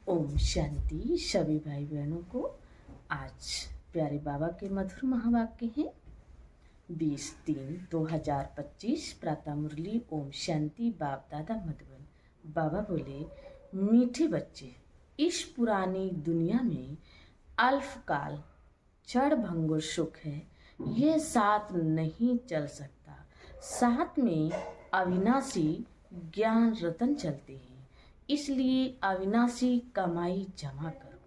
ओम शांति। सभी भाई बहनों को आज प्यारे बाबा के मधुर महावाक्य हैं। 20-3-2025 प्रातः मुरली। ओम शांति। बाप दादा मधुबन। बाबा बोले, मीठे बच्चे, इस पुरानी दुनिया में अल्पकाल क्षण भंगुर सुख है, ये साथ नहीं चल सकता। साथ में अविनाशी ज्ञान रतन चलते हैं, इसलिए अविनाशी कमाई जमा करो।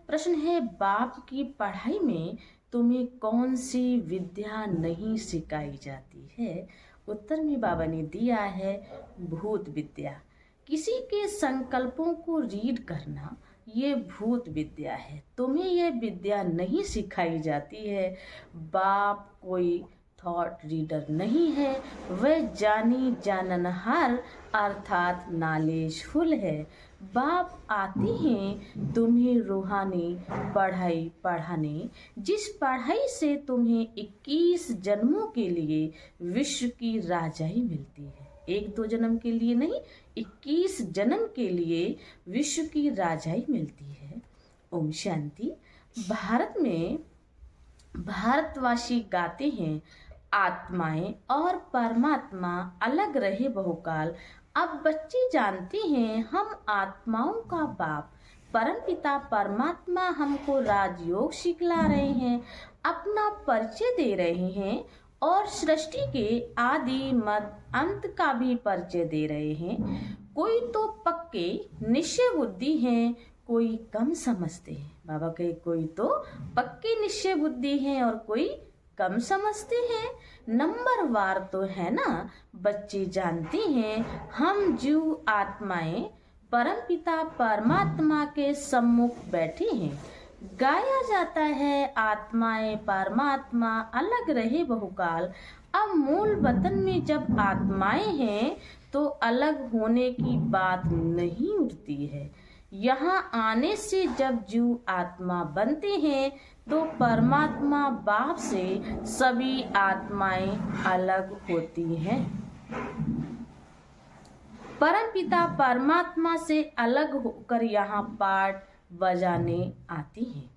प्रश्न है, बाप की पढ़ाई में तुम्हें कौन सी विद्या नहीं सिखाई जाती है? उत्तर में बाबा ने दिया है, भूत विद्या। किसी के संकल्पों को रीड करना ये भूत विद्या है। तुम्हें यह विद्या नहीं सिखाई जाती है। बाप कोई थॉट रीडर नहीं है, वह जानी जाननहार अर्थात नॉलेजफुल है। बाप आते हैं तुम्हें रूहानी पढ़ाई पढ़ाने, जिस पढ़ाई से तुम्हें 21 जन्मों के लिए विश्व की राजाई मिलती है। 1-2 जन्म के लिए नहीं, 21 जन्म के लिए विश्व की राजाई मिलती है। ओम शांति। भारत में भारतवासी गाते हैं, आत्माएं और परमात्मा अलग रहे बहुकाल। अब बच्चे जानते हैं, हम आत्माओं का बाप परमपिता परमात्मा हमको राजयोग सिखला रहे हैं, अपना परिचय दे रहे हैं और सृष्टि के आदि मध्य अंत का भी परिचय दे रहे हैं। कोई तो पक्के निश्चय बुद्धि हैं, कोई कम समझते हैं। बाबा कहे, कोई तो पक्के निश्चय बुद्धि हैं और कोई कम समझते हैं। नंबर वार तो है ना। बच्चे जानते हैं, हम जीव आत्माएं परमपिता परमात्मा के सम्मुख बैठे हैं। गाया जाता है, आत्माएं परमात्मा अलग रहे बहुकाल। अब मूल वतन में जब आत्माएं हैं तो अलग होने की बात नहीं उठती है। यहाँ आने से जब जीव आत्मा बनते हैं तो परमात्मा बाप से सभी आत्माएं अलग होती हैं। परमपिता परमात्मा से अलग होकर यहाँ पाठ बजाने आती हैं।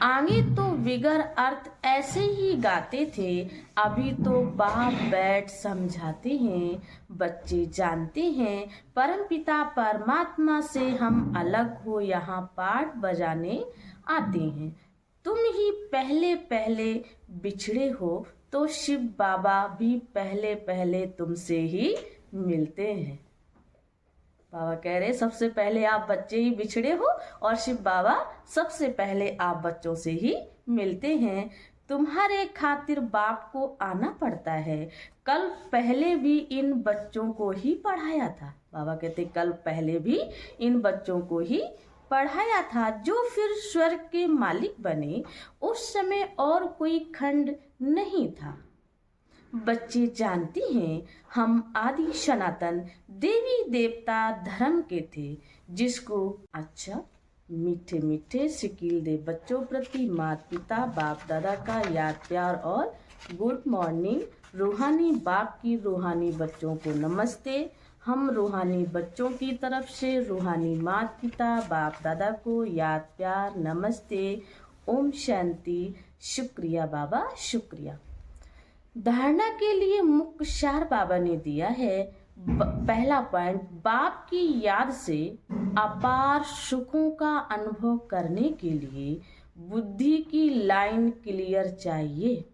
आगे तो विगर अर्थ ऐसे ही गाते थे, अभी तो बाप बैठ समझाते हैं। बच्चे जानते हैं, परमपिता परमात्मा से हम अलग हो यहाँ पाठ बजाने आते हैं। तुम ही पहले पहले बिछड़े हो तो शिव बाबा भी पहले पहले तुमसे ही मिलते हैं। बाबा कह रहे, सबसे पहले आप बच्चे ही बिछड़े हो और शिव बाबा सबसे पहले आप बच्चों से ही मिलते हैं। तुम्हारे खातिर बाप को आना पड़ता है। कल पहले भी इन बच्चों को ही पढ़ाया था। बाबा कहते, कल पहले भी इन बच्चों को ही पढ़ाया था, जो फिर स्वर्ग के मालिक बने। उस समय और कोई खंड नहीं था। बच्चे जानते हैं, हम आदि सनातन देवी देवता धर्म के थे, जिसको अच्छा मीठे मीठे सिकील दे बच्चों प्रति माता पिता बाप दादा का याद प्यार और गुड मॉर्निंग। रूहानी बाप की रूहानी बच्चों को नमस्ते। हम रूहानी बच्चों की तरफ से रूहानी माता पिता बाप दादा को याद प्यार नमस्ते। ओम शांति। शुक्रिया बाबा, शुक्रिया। धारणा के लिए मुख्य सार बाबा ने दिया है। पहला पॉइंट, बाप की याद से अपार सुखों का अनुभव करने के लिए बुद्धि की लाइन क्लियर चाहिए।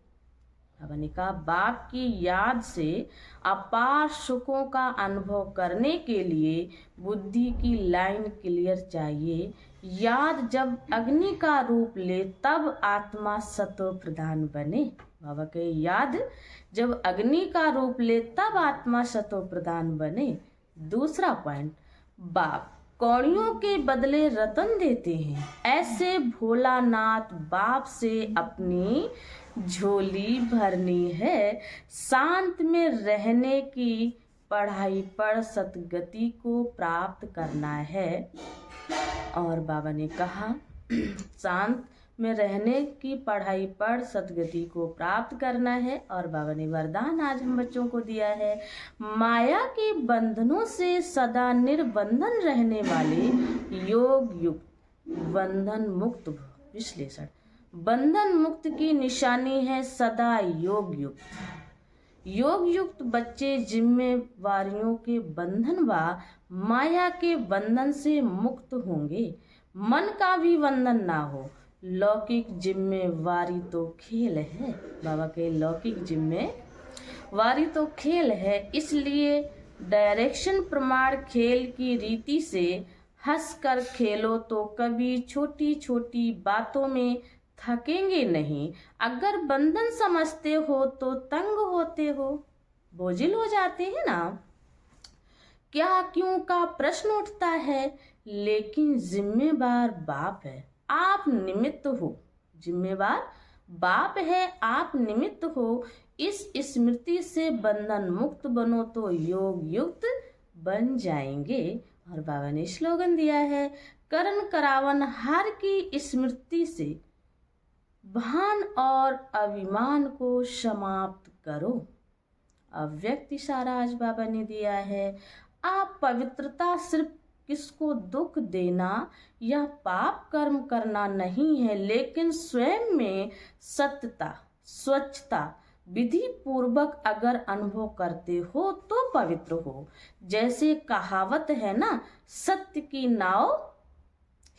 बाबा ने कहा, बाप की याद से अपार सुखों का अनुभव करने के लिए बुद्धि की लाइन क्लियर चाहिए। याद जब अग्नि का रूप ले तब आत्मा सतो प्रधान बने। बाबा के याद जब अग्नि का रूप ले तब आत्मा सतो प्रधान बने। दूसरा पॉइंट, बाप कौड़ियों के बदले रतन देते हैं। ऐसे भोलानाथ बाप से अपनी झोली भरनी है। शांत में रहने की पढ़ाई पढ़ सतगति को प्राप्त करना है। और बाबा ने कहा, शांत में रहने की पढ़ाई पढ़ सदगति को प्राप्त करना है। और बाबा ने वरदान आज हम बच्चों को दिया है, माया के बंधनों से सदा निर्बंधन रहने वाले योग युक्त बंधन मुक्त भव। विश्लेषण, बंधन मुक्त की निशानी है सदा योग युक्त। योग युक्त बच्चे जिम्मेवारियों के बंधन व माया के बंधन से मुक्त होंगे। मन का भी बंधन ना हो। लौकिक जिम्मेवारी तो खेल है। बाबा के लौकिक जिम्मेवारी तो खेल है, इसलिए डायरेक्शन प्रमाण खेल की रीति से हंसकर खेलो तो कभी छोटी छोटी बातों में थकेंगे नहीं। अगर बंधन समझते हो तो तंग होते हो, बोझिल हो जाते हैं ना। क्या क्यों का प्रश्न उठता है, लेकिन जिम्मेवार बाप है, आप निमित्त हो। जिम्मेवार बाप है, आप निमित्त हो। इस स्मृति से बंधन मुक्त बनो तो योग युक्त बन जाएंगे। और बाबा ने स्लोगन दिया है, करण करावन हार की स्मृति से भान और अभिमान को समाप्त करो। अव्यक्त इशारा आज बाबा ने दिया है, आप पवित्रता सिर्फ किसको दुख देना या पाप कर्म करना नहीं है, लेकिन स्वयं में सत्यता स्वच्छता विधि पूर्वक अगर अनुभव करते हो तो पवित्र हो। जैसे कहावत है ना, सत्य की नाव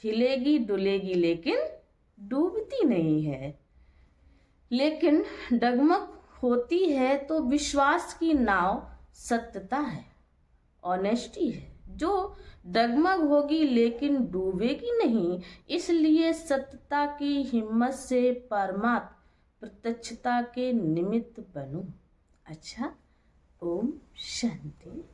हिलेगी डुलेगी लेकिन डूबती नहीं है। लेकिन डगमग होती है तो विश्वास की नाव सत्यता है, ऑनेस्टी है, जो डगमग होगी लेकिन डूबेगी नहीं। इसलिए सत्यता की हिम्मत से परमात्मा प्रत्यक्षता के निमित्त बनो। अच्छा, ओम शांति।